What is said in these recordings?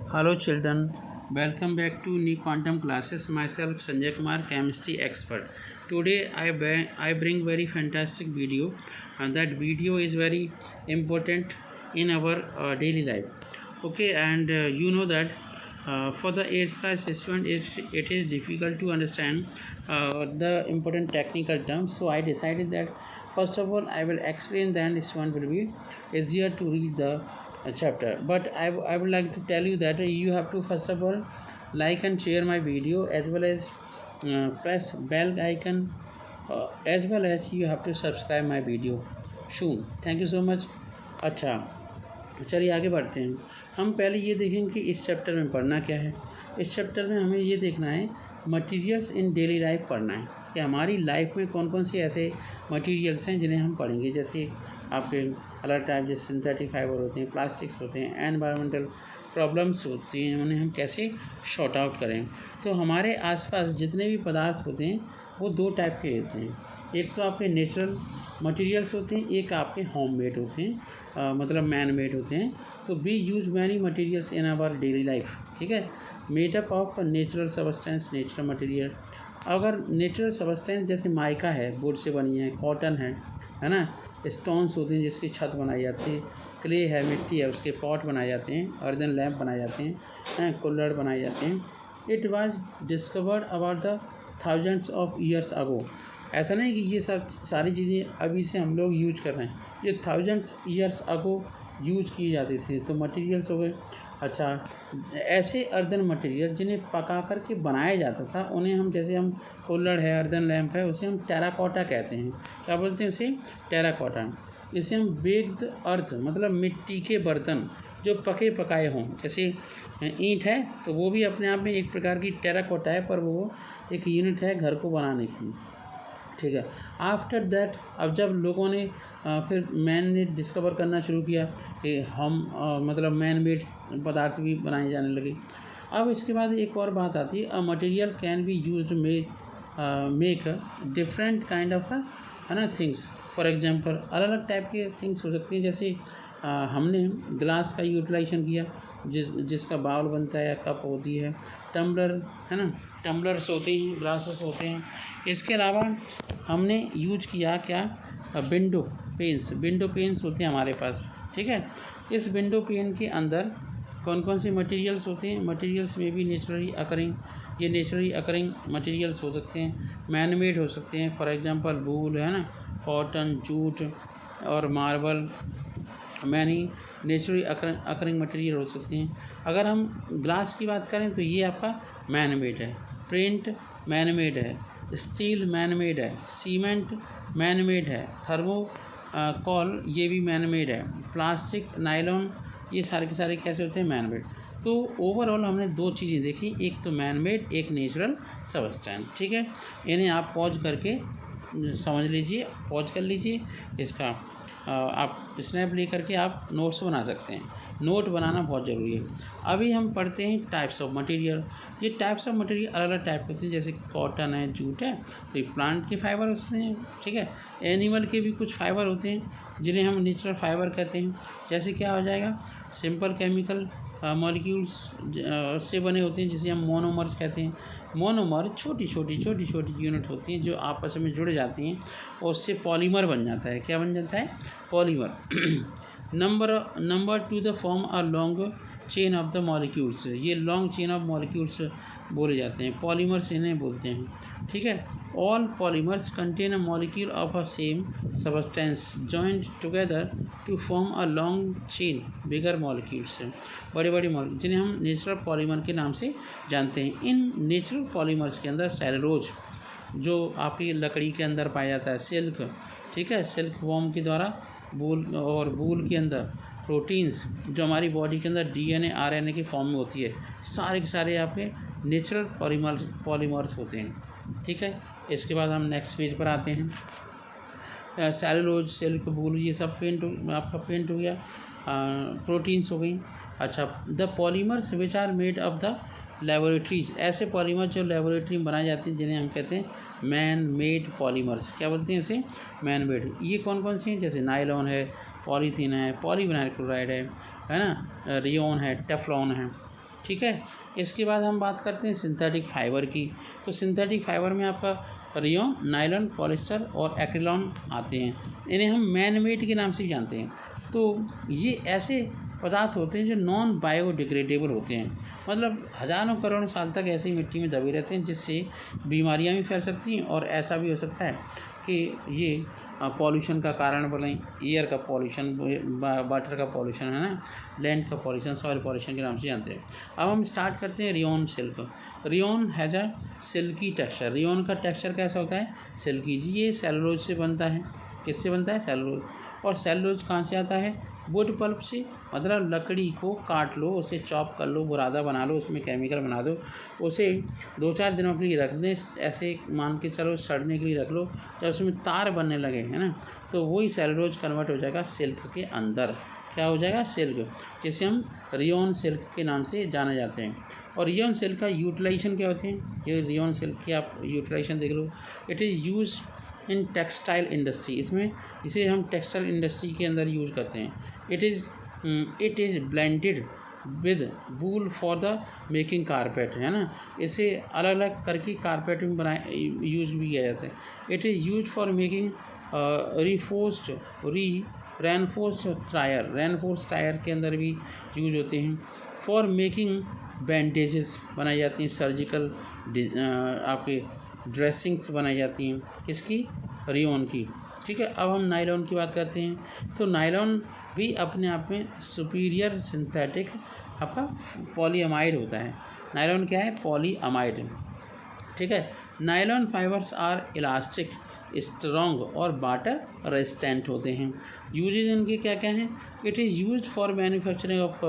Hello children, welcome back to new quantum classes. Myself Sanjay Kumar, chemistry expert. Today I bring very fantastic video, and that video is very important in our daily life. Okay, and you know that for the 8th class student it is difficult to understand the important technical terms. So I decided that first of all I will explain, then this one will be easier to read the chapter. But I would like to tell you that you have to first of all like and share my video, as well as press bell icon, as well as you have to subscribe my video soon. Thank you so much. अच्छा, चलिए आगे बढ़ते हैं। हम पहले ये देखेंगे कि इस चैप्टर में पढ़ना क्या है। इस चैप्टर में हमें ये देखना है मटेरियल्स इन डेली लाइफ पढ़ना है कि हमारी लाइफ में कौन कौन से ऐसे मटेरियल्स हैं जिन्हें हम पढ़ेंगे। जैसे आपके अलग टाइप जैसे सिंथेटिक फाइबर होते हैं, प्लास्टिक्स होते हैं, एनवायरमेंटल प्रॉब्लम्स होती हैं, उन्हें हम कैसे शॉर्ट आउट करें। तो हमारे आसपास जितने भी पदार्थ होते हैं वो दो टाइप के होते हैं। एक तो आपके नेचुरल मटेरियल्स होते हैं, एक आपके होम मेड होते हैं, मतलब मैन मेड होते हैं। तो we use many materials in our daily life, ठीक है। Made up of natural substance, natural material. अगर नेचुरल सबस्टेंस जैसे माइका है, वुड से बनी है, कॉटन है ना, स्टोन्स होते हैं जिसकी छत बनाई जाती है, क्ले है, मिट्टी है, उसके पॉट बनाए जाते हैं, अर्दन लैम्प बनाए जाते हैं, कुल्हड़ बनाए जाते हैं। It was discovered about the thousands of years ago. ऐसा नहीं कि ये सब सारी चीज़ें अभी से हम लोग यूज कर रहे हैं, ये थाउजेंड्स ईयर्स अगो यूज की जाती थी। तो मटेरियल्स हो गए। अच्छा, ऐसे अर्दन मटेरियल जिन्हें पका करके बनाया जाता था उन्हें हम, जैसे हम कुल्हड़ है, अर्दन लैम्प है, उसे हम टेराकोटा कहते हैं। क्या बोलते हैं उसे? टेराकोटा। इसे हम बेक्ड अर्थ मतलब मिट्टी के बर्तन जो पके पकाए हों, जैसे ईंट है तो वो भी अपने आप में एक प्रकार की टेराकोटा है, पर वो एक यूनिट है घर को बनाने की, ठीक है। आफ्टर दैट, अब जब लोगों ने फिर मैन ने डिस्कवर करना शुरू किया कि हम मतलब मैन मेड पदार्थ भी बनाए जाने लगे। अब इसके बाद एक और बात आती है, a material can be use make different kind of है ना थिंग्स। फॉर एग्जांपल अलग अलग टाइप के थिंग्स हो सकती हैं। जैसे हमने ग्लास का यूटिलाइजेशन किया, जिसका बाउल बनता है या कप होती है, टम्बलर है ना, टम्बलर्स होते हैं, ग्लासेस होते हैं। इसके अलावा हमने यूज किया क्या, विंडो पेन्स होते हैं हमारे पास, ठीक है। इस विंडो पेन के अंदर कौन कौन से मटेरियल्स होते हैं? मटेरियल्स में भी नेचुरली अकरिंग, ये नेचुरली अकरिंग मटेरियल्स हो सकते हैं, मैन मेड हो सकते हैं। फॉर एग्जांपल वूल है ना, कॉटन, जूट और marble, many naturally occurring material हो सकते हैं। अगर हम ग्लास की बात करें तो ये आपका मैन मेड है, प्रिंट मैन मेड है, स्टील मैन मेड है, सीमेंट मैन मेड है, थर्मोकॉल ये भी मैन मेड है, प्लास्टिक, नायलॉन, ये सारे के सारे कैसे होते हैं? Man made. तो ओवरऑल हमने दो चीज़ें देखी, एक तो मैन मेड, एक नेचुरल सबस्टेंस, ठीक है। इन्हें आप पॉज करके समझ लीजिए, पॉज कर लीजिए, इसका आप स्नैप ले करके आप नोट्स बना सकते हैं। नोट बनाना बहुत ज़रूरी है। अभी हम पढ़ते हैं टाइप्स ऑफ मटेरियल। ये टाइप्स ऑफ मटेरियल अलग अलग टाइप के होते हैं, जैसे कॉटन है, जूट है, तो ये प्लांट के फाइबर होते हैं, ठीक है। एनिमल के भी कुछ फाइबर होते हैं जिन्हें हम नेचुरल फाइबर कहते हैं। जैसे क्या हो जाएगा, सिंपल केमिकल मॉलिक्यूल्स से बने होते हैं, जिसे हम मोनोमर्स कहते हैं। मोनोमर छोटी छोटी यूनिट होती हैं जो आपस में जुड़ जाती हैं और उससे पॉलीमर बन जाता है। क्या बन जाता है? Polymer. Number two the form a long chain of the molecules, ये लॉन्ग चेन ऑफ मॉलिक्यूल्स बोले जाते हैं, पॉलीमर्स इन्हें बोलते हैं, ठीक है। All polymers contain a molecule of a same substance joined together to form a long chain bigger molecules, बड़े बड़े मॉलिक्यूल जिन्हें हम नेचुरल पॉलीमर के नाम से जानते हैं। इन नेचुरल पॉलीमर्स के अंदर सेलुलोज जो आपकी लकड़ी के अंदर पाया जाता है, सिल्क, ठीक है, सिल्क वॉर्म के द्वारा वूल, और वूल के अंदर प्रोटीन्स जो हमारी बॉडी के अंदर डीएनए आरएनए की फॉर्म में होती है, सारे के सारे आपके नेचुरल पॉलीमर्स होते हैं, ठीक है। इसके बाद हम नेक्स्ट पेज पर आते हैं। सेलुलोज, सिल्क, वूल, ये सब आपका पेंट हो गया, प्रोटीन्स हो गई। अच्छा, the polymers which are made of the laboratories, ऐसे पॉलीमर जो लेबोरेटरी में बनाए जाते हैं जिन्हें हम कहते हैं मैन मेड पॉलीमर्स। क्या बोलते हैं उसे? Man made. ये कौन कौन से हैं? जैसे नायलॉन है, पॉलीथीन है, पॉलीविनाइल क्लोराइड है ना, रियोन है, टेफ्लॉन है, ठीक है। इसके बाद हम बात करते हैं सिंथेटिक फाइबर की। तो सिंथेटिक फाइबर में आपका रेयॉन, नायलॉन, पॉलिस्टर और एक्रिलॉन आते हैं। इन्हें हम मैन मेड के नाम से भी जानते हैं। तो ये ऐसे पदार्थ होते हैं जो नॉन बायोडिग्रेडेबल होते हैं, मतलब हज़ारों करोड़ों साल तक ऐसी मिट्टी में दबे रहते हैं, जिससे बीमारियां भी फैल सकती हैं। और ऐसा भी हो सकता है कि ये पॉल्यूशन का कारण बने, एयर का पॉल्यूशन, वाटर का पॉल्यूशन, है ना, लैंड का पॉल्यूशन, सॉइल पॉल्यूशन के नाम से जानते हैं। अब हम स्टार्ट करते हैं rayon silk. Rayon has a silky texture. Rayon का टेक्सचर कैसा होता है? सिल्की। जी, ये सेलुलोज से बनता है। किससे बनता है? सेलुलोज। और सेलुलोज कहाँ से आता है? वुड पल्प से, मतलब लकड़ी को काट लो, उसे चॉप कर लो, बुरादा बना लो, उसमें केमिकल बना दो, उसे 2-4 दिनों के लिए रख दें, ऐसे मान के चलो सड़ने के लिए रख लो। जब उसमें तार बनने लगे, है ना, तो वही सेलुलोज कन्वर्ट हो जाएगा सिल्क के अंदर। क्या हो जाएगा? सिल्क, जिसे हम रेयॉन सिल्क के नाम से जाने जाते हैं। और रेयॉन सिल्क का यूटिलाइजेशन क्या होते हैं? ये रेयॉन सिल्क की आप यूटिलाइजेशन देख लो। It is use in textile industry. इसमें इसे हम टेक्सटाइल इंडस्ट्री के अंदर यूज़ करते हैं। It is blended with wool for the making carpet, है ना। इसे अलग अलग करके कारपेट में बनाए यूज भी किया जाता है। It is use for making reinforced tyre. Reinforced tyre के अंदर भी यूज होते हैं। फॉर मेकिंग बैंडेजेस बनाई जाती हैं, सर्जिकल आपके ड्रेसिंग्स बनाई जाती हैं। किसकी? रेयॉन की। ठीक है। अब हम नायलॉन की बात करते हैं। तो नायलॉन भी अपने आप में सुपीरियर सिंथेटिक आपका पॉलीअमाइड होता है। नायलॉन क्या है? पॉलीअमाइड। ठीक है। Nylon fibres are elastic, strong और वाटर रेजिस्टेंट होते हैं। यूजेज इनके क्या क्या हैं? It is used for manufacturing of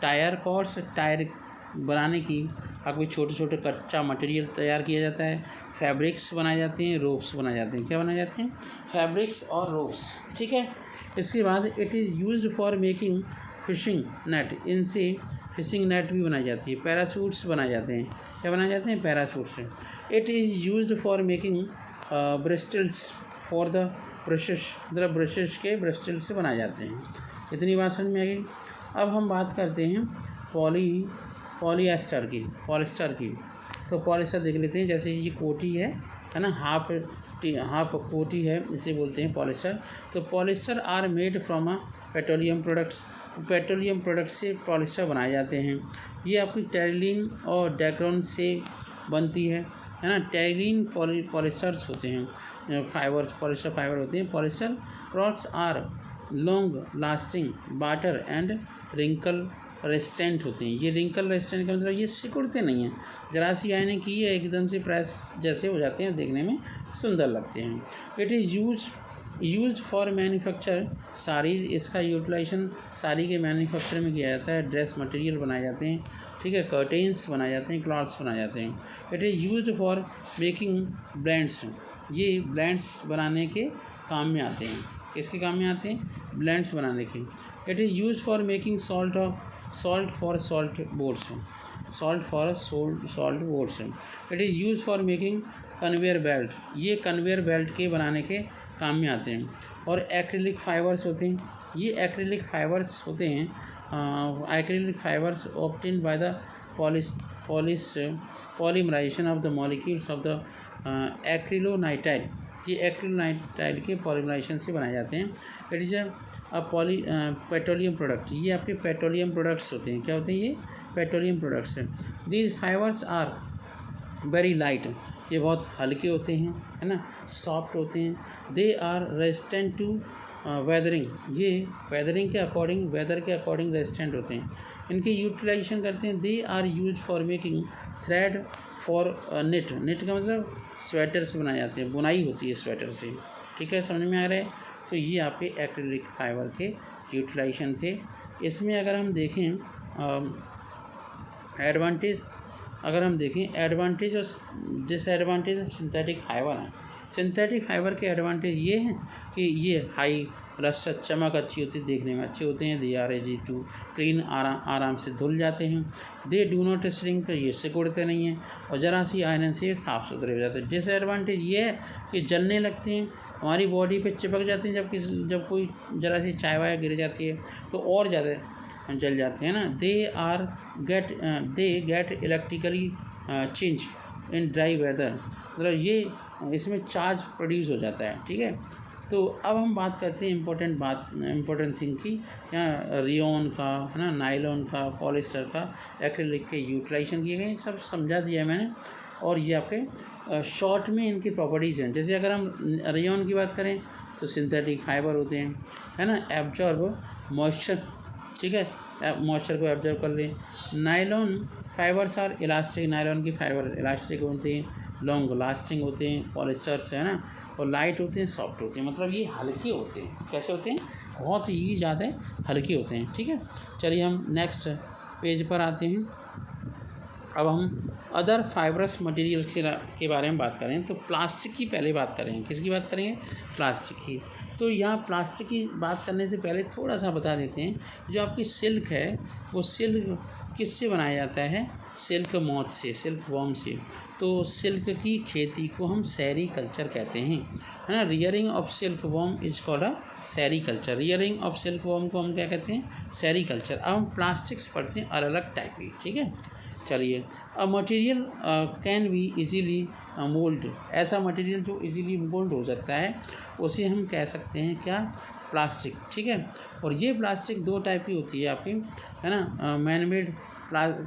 tyre cords. Tyre बनाने की आपके छोटे छोटे कच्चा मटेरियल तैयार किया जाता है। फैब्रिक्स बनाए जाते हैं, रोप्स बनाए जाते हैं। क्या बनाए जाते हैं? फैब्रिक्स और रोप्स। ठीक है। इसके बाद it is used for making fishing net. इनसे फिशिंग नेट भी बनाई जाती है। पैराशूट्स बनाए जाते हैं। क्या बनाए जाते हैं? Parachutes. It is used for making bristles for the brushes. मतलब ब्रशेस के ब्रिस्टल्स से बनाए जाते हैं। इतनी बात समझ में आ गई। अब हम बात करते हैं पॉलिएस्टर की, पॉलिस्टर की। तो पॉलिस्टर देख लेते हैं। जैसे ये कोटी है ना, हाफ कोटी है, इसे बोलते हैं पॉलिस्टर। तो polyester are made from a petroleum products. Petroleum product से पॉलिस्टर बनाए जाते हैं। ये आपकी टेरिलीन और डेक्रोन से बनती है ना। टेरिलीन पॉलिस्टर्स होते हैं, फाइबर्स, पॉलिस्टर फाइबर होते हैं। Polyester clothes are long lasting, water and wrinkle resistant होते हैं। ये रिंकल रेजिस्टेंट का मतलब ये सिकुड़ते नहीं हैं। जरा सी आयरन की है एकदम से प्रेस जैसे हो जाते हैं, देखने में सुंदर लगते हैं। It is use for manufacture saris. इसका यूटिलाइजेशन साड़ी के मैन्युफैक्चर में किया जाता है। ड्रेस मटेरियल बनाए जाते हैं। ठीक है। कर्टेन्स बनाए जाते हैं, क्लॉथ्स बनाए जाते हैं। It is use for making blends. ये ब्लेंड्स बनाने के काम में आते हैं। किसके काम में आते हैं? ब्लेंड्स बनाने के। It is use for making salt for salt boards. It is use for making conveyor belt. ये कन्वेयर बेल्ट के बनाने के काम में आते हैं। और एक्रिलिक फाइबर्स होते हैं। ये एक्रिलिक फाइबर्स होते हैं। Acrylic fibres obtain by the polymerization of the molecules of the acrylonitride. ये एक्रिलोनाइट्राइड के पॉलीमराइजेशन से बनाए जाते हैं। It is petroleum product. ये आपके पेट्रोलियम प्रोडक्ट्स होते हैं। क्या होते हैं? ये पेट्रोलियम प्रोडक्ट्स हैं। These fibres are very light. ये बहुत हल्के होते हैं, है ना, सॉफ्ट होते हैं। They are resistant to weathering. ये वेदर के अकॉर्डिंग रेजिस्टेंट होते हैं। इनके यूटिलाइजेशन करते हैं। They are use for making thread for net. Net का मतलब स्वेटर से बनाए जाते हैं, बुनाई होती है स्वेटर से। ठीक है, समझ में आ रहा है। तो ये आपके एक्रिलिक फाइबर के यूटिलाइजेशन थे। इसमें अगर हम देखें एडवांटेज और डिसएडवांटेज ऑफ सिंथेटिक फाइबर हैं। सिंथेटिक फाइबर के एडवांटेज ये हैं कि ये हाई लस्टर, चमक अच्छी होती है, देखने में अच्छे होते हैं। They are easy to clean, आराम से धुल जाते हैं। दे डू नॉट श्रिंक, ये सिकुड़ते नहीं हैं। और जरा सी आयरन से साफ़ सुथरे हो जाते हैं। डिसएडवांटेज ये है कि जलने लगते हैं, हमारी बॉडी पे चिपक जाते हैं। जब कोई जरा सी चाय वाय गिर जाती है तो और ज़्यादा जल जाते हैं ना, they get electrically change in dry weather, मतलब ये इसमें चार्ज प्रोड्यूस हो जाता है। ठीक है, तो अब हम बात करते हैं इम्पोर्टेंट थिंग की, यहाँ रियोन का है ना, नायलॉन का, पॉलिस्टर का, एक्रिलिक के यूटिलाइजेशन किए गए, सब समझा दिया है मैंने। और ये आपके शॉर्ट में इनकी प्रॉपर्टीज़ हैं। जैसे अगर हम रियोन की बात करें तो सिंथेटिक फाइबर होते हैं, है ना, एब्जॉर्ब मॉइस्चर, ठीक है, मॉइस्चर को एब्जॉर्ब कर लें। Nylon fibres are elastic, nylon की फाइबर इलास्टिक होते हैं, लॉन्ग लास्टिंग होते हैं। पॉलिस्टर से है ना, और लाइट होते हैं, सॉफ्ट होते हैं, मतलब ये हल्के होते हैं। कैसे होते हैं? बहुत ही ज़्यादा हल्के होते हैं। ठीक है, चलिए हम नेक्स्ट पेज पर आते हैं। अब हम अदर फाइबरस मटेरियल के बारे में बात करें तो प्लास्टिक की पहले बात करेंगे। किसकी बात करेंगे? प्लास्टिक की। तो यहाँ प्लास्टिक की बात करने से पहले थोड़ा सा बता देते हैं, जो आपकी सिल्क है वो सिल्क किससे बनाया जाता है? सिल्क मॉथ से, सिल्क वॉर्म से। तो सिल्क की खेती को हम सेरीकल्चर कहते हैं, है ना। Rearing of silk worm is called a sericulture. Rearing of silk worm को हम क्या कहते हैं? सेरीकल्चर। अब हम प्लास्टिक्स पढ़ते हैं अलग अलग टाइप की। ठीक है, चलिए। A material can be easily mould, ऐसा मटेरियल जो इजीली मोल्ड हो सकता है उसे हम कह सकते हैं क्या? प्लास्टिक। ठीक है, और ये प्लास्टिक दो टाइप की होती है आपकी, है ना। मैन मेड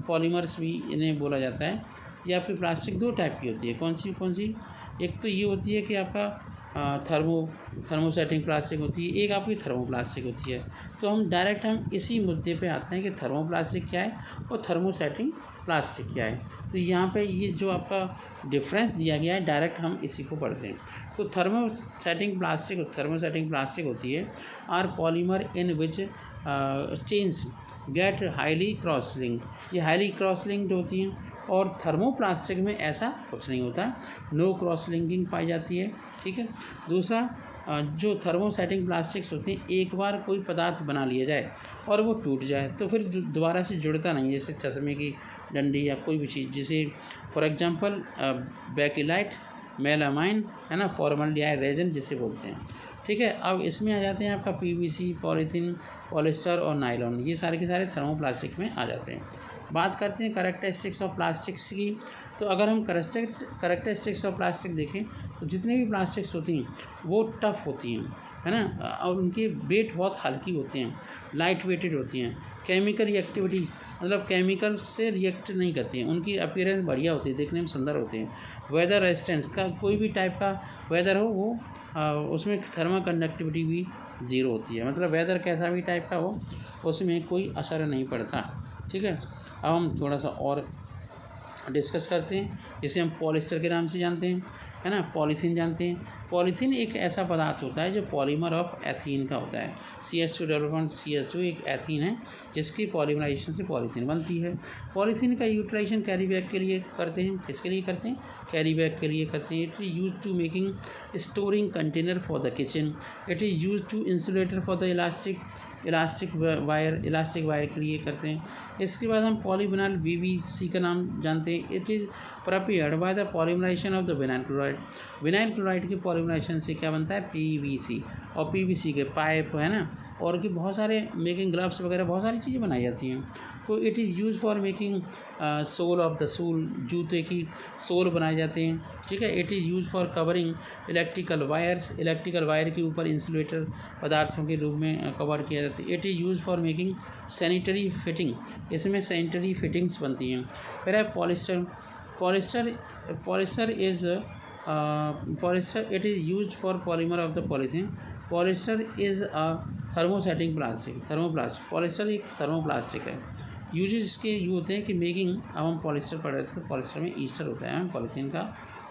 पॉलीमर्स भी इन्हें बोला जाता है। ये आपकी प्लास्टिक दो टाइप की होती है। कौन सी? एक तो ये होती है कि आपका थर्मोसेटिंग प्लास्टिक होती है, एक आपकी थर्मोप्लास्टिक होती है। तो हम इसी मुद्दे पे आते हैं कि थर्मोप्लास्टिक क्या है और थर्मोसेटिंग प्लास्टिक क्या है। तो यहाँ पे ये जो आपका डिफरेंस दिया गया है, डायरेक्ट हम इसी को पढ़ते हैं। तो थर्मोसेटिंग प्लास्टिक होती है are polymer in which chains get highly cross link, ये हाईली क्रॉस लिंक्ड होती हैं। और थर्मोप्लास्टिक में ऐसा कुछ नहीं होता, नो क्रॉस लिंकिंग पाई जाती है। ठीक है, दूसरा जो थर्मोसेटिंग प्लास्टिक्स होते हैं, एक बार कोई पदार्थ बना लिया जाए और वो टूट जाए तो फिर दोबारा से जुड़ता नहीं, जैसे चश्मे की डंडी या कोई भी चीज़, जिसे फॉर एग्जांपल बेकिलाइट, मेलामाइन, है ना, फॉर्मल्डिहाइड रेजिन जिसे बोलते हैं। ठीक है, अब इसमें आ जाते हैं आपका पीवीसी, पॉलीथीन, पॉलिस्टर और नायलॉन, ये सारे के सारे थर्मोप्लास्टिक में आ जाते हैं। बात करते हैं कैरेक्टरिस्टिक्स ऑफ प्लास्टिक्स की। तो अगर हम कैरेक्टरिस्टिक्स ऑफ प्लास्टिक देखें तो जितने भी प्लास्टिक्स होती हैं वो टफ़ होती हैं, है ना, और उनके वेट बहुत हल्की होते हैं, लाइट वेटेड होती हैं। केमिकल रिएक्टिविटी, मतलब केमिकल से रिएक्ट नहीं करती हैं, उनकी अपीयरेंस बढ़िया होती है, देखने में सुंदर होती हैं। वेदर रेजिस्टेंस का कोई भी टाइप का वेदर हो वो उसमें थर्मल कंडक्टिविटी भी ज़ीरो होती है, मतलब वेदर कैसा भी टाइप का हो उसमें कोई असर नहीं पड़ता। ठीक है, अब हम थोड़ा सा और डिस्कस करते हैं, जिसे हम पॉलिस्टर के नाम से जानते हैं, है ना। पॉलीथीन जानते हैं। पॉलीथीन एक ऐसा पदार्थ होता है जो पॉलीमर ऑफ एथीन का होता है। CH2 डेवलपमेंट CH2 एक एथीन है जिसकी पॉलीमराइजेशन से पॉलीथीन बनती है। पॉलीथीन का यूटिलाइजेशन कैरी बैग के लिए करते हैं। किसके लिए करते हैं? कैरी बैग के लिए करते हैं। It is use to making storing container for the kitchen. It is use to insulator for the elastic wire के लिए करते हैं। इसके बाद हम पॉलीविनाइल VVC का नाम जानते हैं। It is prepared by the polymerization of the vinyl chloride. Vinyl chloride के पॉलीमराइजेशन से क्या बनता है? PVC। और PVC के पाइप, है ना, और कि बहुत सारे मेकिंग ग्लव्स वगैरह बहुत सारी चीज़ें बनाई जाती हैं। तो it is use for making sole of the shoes, जूते की सोल बनाए जाते हैं। ठीक है, it is use for covering electrical wires, electrical wire के ऊपर इंसुलेटर पदार्थों के रूप में कवर किया जाता है। It is use for making sanitary fitting, इसमें सैनिटरी फिटिंग्स बनती हैं। फिर है polyester it is use for polymer of the polythene. Polyester is a thermosetting thermoplastic. Polyester एक थर्मोप्लास्टिक है। यूजेस इसके ये होते हैं कि मेकिंग, अब हम पॉलिस्टर पढ़ रहे थे, पॉलिस्टर में ईस्टर होता है पॉलीथीन का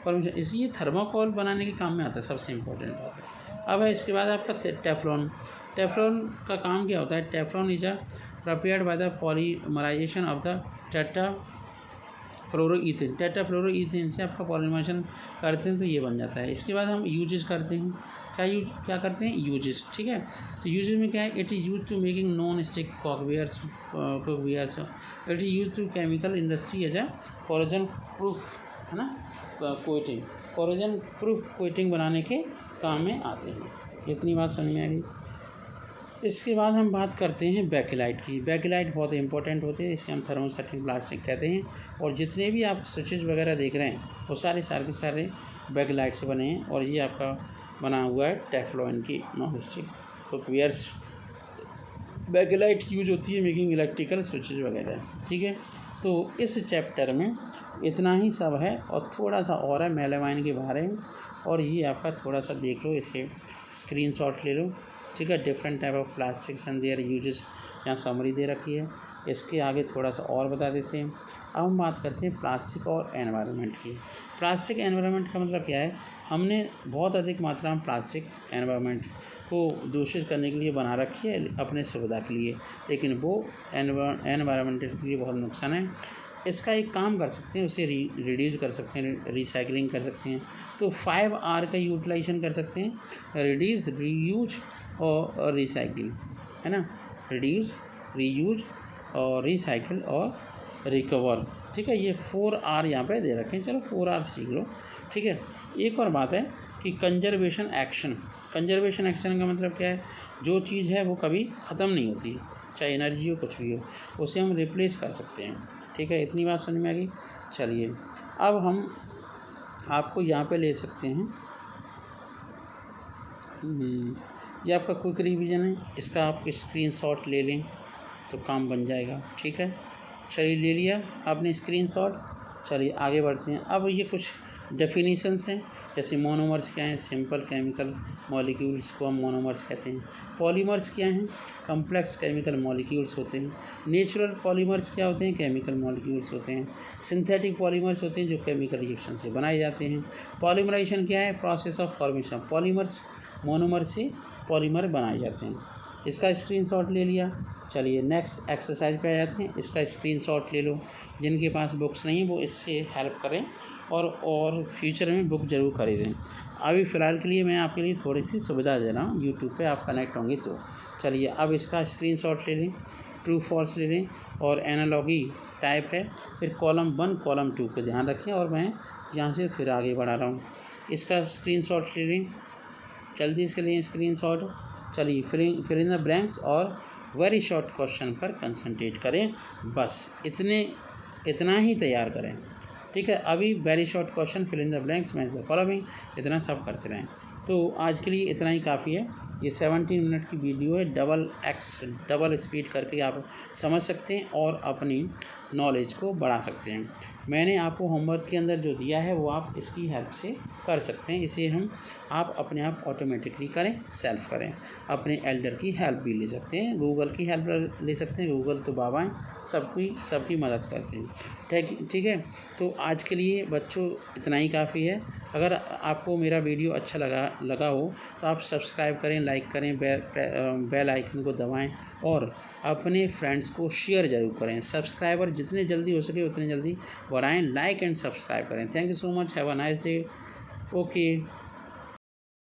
फॉर्मेशन, इसलिए थर्माकोल बनाने के काम में आता है, सबसे इम्पोर्टेंट बात है। अब है इसके बाद आपका टेफ्लॉन। टेफ्लॉन का काम क्या होता है? Teflon is prepared by the polymerization of the tetrafluoroethene. Tetrafluoroethene से आपका पॉलीमराइजेशन करते हैं तो ये बन जाता है। इसके बाद हम यूजेस करते हैं। क्या करते हैं? यूजेस। ठीक है, तो यूजेस में क्या है? It is use to making non stick cookwares. It is use to chemical industry as a corrosion proof, है ना, कोटिंग। कोरोजन प्रूफ कोटिंग बनाने के काम में आते हैं। इतनी बात समझ में आ गई। इसके बाद हम बात करते हैं बैकलाइट की। बैकलाइट बहुत इंपॉर्टेंट होती है, इसे हम थर्मोसेटिंग प्लास्टिक कहते हैं। और जितने भी आप स्विचेज वगैरह देख रहे हैं वो सारे के सारे बैकलाइट से बने हैं। और ये आपका बना हुआ है टेफ्लॉन की non stick footwears. Bakelite use होती है मेकिंग इलेक्ट्रिकल स्विचेज वगैरह, ठीक है। तो इस चैप्टर में इतना ही सब है और थोड़ा सा और है मेलामाइन के बारे में। और ये आपका थोड़ा सा देख लो, इसे स्क्रीनशॉट ले लो, ठीक है। Different type of plastics and there uses यहाँ समरी दे रखी है। इसके आगे थोड़ा सा और बता देते हैं। अब हम बात करते हैं प्लास्टिक और एनवायरनमेंट की। प्लास्टिक एनवायरनमेंट का मतलब क्या है, हमने बहुत अधिक मात्रा में प्लास्टिक एनवायरनमेंट को दूषित करने के लिए बना रखी है अपने सुविधा के लिए, लेकिन वो एनवायरनमेंट के लिए बहुत नुकसान है। इसका एक काम कर सकते हैं, उसे रिड्यूस कर सकते हैं, रिसाइकलिंग कर सकते हैं। तो 5R का यूटिलाइजेशन कर सकते हैं, रिड्यूस, रीयूज और रिसाइकिल, है ना। रिड्यूस, रीयूज और रिसाइकिल और रिकवर, ठीक है। ये 4R यहाँ पे दे रखे हैं, चलो 4R सीख लो, ठीक है। एक और बात है कि कंजर्वेशन एक्शन। कंजर्वेशन एक्शन का मतलब क्या है, जो चीज़ है वो कभी ख़त्म नहीं होती, चाहे एनर्जी हो कुछ भी हो, उसे हम रिप्लेस कर सकते हैं, ठीक है। इतनी बात समझ में आ गई। चलिए अब हम आपको यहाँ पे ले सकते हैं, ये आपका क्विक रिवीजन है, इसका आप स्क्रीनशॉट ले लें तो काम बन जाएगा, ठीक है। चलिए ले लिया आपने स्क्रीनशॉट। चलिए आगे बढ़ते हैं। अब ये कुछ डेफिनेशंस हैं, जैसे मोनोमर्स क्या हैं, सिंपल केमिकल मॉलिक्यूल्स को हम मोनोमर्स कहते हैं। पॉलीमर्स क्या हैं, कम्प्लेक्स केमिकल मॉलिक्यूल्स होते हैं। नेचुरल पॉलीमर्स क्या होते हैं, केमिकल मॉलिक्यूल्स होते हैं। सिंथेटिक पॉलीमर्स होते हैं जो केमिकल रिएक्शन से बनाए जाते हैं। पॉलीमराइजेशन क्या है, process of formation, polymers monomer से पॉलीमर बनाए जाते हैं। इसका स्क्रीनशॉट ले लिया। चलिए नेक्स्ट एक्सरसाइज पे आ जाते हैं, इसका स्क्रीनशॉट ले लो। जिनके पास बुक्स नहीं है वो इससे हेल्प करें और फ्यूचर में बुक ज़रूर खरीदें। अभी फ़िलहाल के लिए मैं आपके लिए थोड़ी सी सुविधा दे रहा हूँ, यूट्यूब पे आप कनेक्ट होंगे तो। चलिए अब इसका स्क्रीनशॉट ले लें, ट्रू फॉल्स ले लें और एनालॉगी टाइप है, फिर कॉलम 1 कॉलम 2 को ध्यान रखें। और मैं यहाँ से फिर आगे बढ़ा रहा हूँ। इसका स्क्रीनशॉट ले लें, जल्दी से लें स्क्रीनशॉट। चलिए फिर इन द ब्लैंक्स और वेरी शॉर्ट क्वेश्चन पर कंसंट्रेट करें, बस इतना ही तैयार करें, ठीक है। अभी very short question, fill in the blanks, match the following, इतना सब करते रहें। तो आज के लिए इतना ही काफ़ी है। ये 17 मिनट की वीडियो है, डबल स्पीड करके आप समझ सकते हैं और अपनी नॉलेज को बढ़ा सकते हैं। मैंने आपको होमवर्क के अंदर जो दिया है वो आप इसकी हेल्प से कर सकते हैं। इसे आप अपने आप ऑटोमेटिकली करें, सेल्फ करें। अपने एल्डर की हेल्प भी ले सकते हैं, गूगल की हेल्प ले सकते हैं, गूगल तो बाबा हैं, सबकी मदद करते हैं, ठीक है। तो आज के लिए बच्चों इतना ही काफ़ी है। अगर आपको मेरा वीडियो अच्छा लगा हो तो आप सब्सक्राइब करें, लाइक करें, बेल आइकन को दबाएं और अपने फ्रेंड्स को शेयर ज़रूर करें। सब्सक्राइबर जितने जल्दी हो सके उतने जल्दी बढ़ाएं, लाइक एंड सब्सक्राइब करें। Thank you so much, have a nice day, okay.